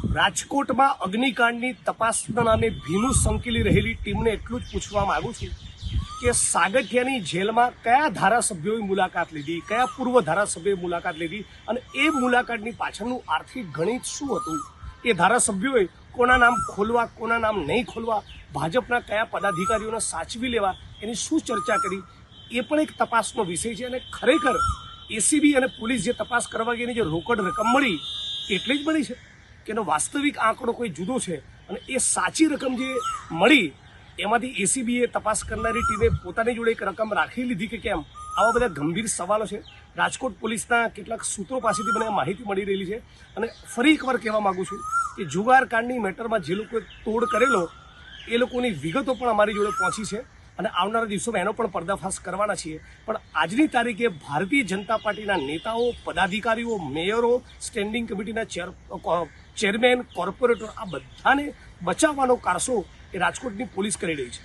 રાજકોટમાં અગ્નિકાંડની તપાસના નામે ભીનું સંકેલી રહેલી ટીમને એટલું જ પૂછવા માંગુ છું કે સાગઠિયાની જેલમાં કયા ધારાસભ્યોએ મુલાકાત લીધી, કયા પૂર્વ ધારાસભ્યોએ મુલાકાત લીધી અને એ મુલાકાતની પાછળનું આર્થિક ગણિત શું હતું? એ ધારાસભ્યોએ કોના નામ ખોલવા, કોના નામ નહીં ખોલવા, ભાજપના કયા પદાધિકારીઓને સાચવી લેવા, એની શું ચર્ચા કરી, એ પણ એક તપાસનો વિષય છે. અને ખરેખર એસીબી અને પોલીસ જે તપાસ કરવા ગઈ જે રોકડ રકમ મળી એટલી જ મળી છે કે એનો વાસ્તવિક આંકડો કોઈ જુદો છે? અને એ સાચી રકમ જે મળી એમાંથી એસીબીએ તપાસ કરનારી ટીમે પોતાની જોડે એક રકમ રાખી લીધી કે કેમ? આવા બધા ગંભીર સવાલો છે. રાજકોટ પોલીસના કેટલાક સૂત્રો પાસેથી મને માહિતી મળી રહેલી છે. અને ફરી એકવાર કહેવા માગું છું કે જુગાર કાંડની મેટરમાં જે લોકોએ તોડ કરેલો એ લોકોની વિગતો પણ અમારી જોડે પહોંચી છે અને આવનારા દિવસોમાં એનો પણ પર્દાફાશ કરવાના છીએ. પણ આજની તારીખે ભારતીય જનતા પાર્ટીના નેતાઓ, પદાધિકારીઓ, મેયરો, સ્ટેન્ડિંગ કમિટીના ચેરમેન, કોર્પોરેટર આ બધાને બચાવવાનો કારસો એ રાજકોટની પોલીસ કરી રહી છે.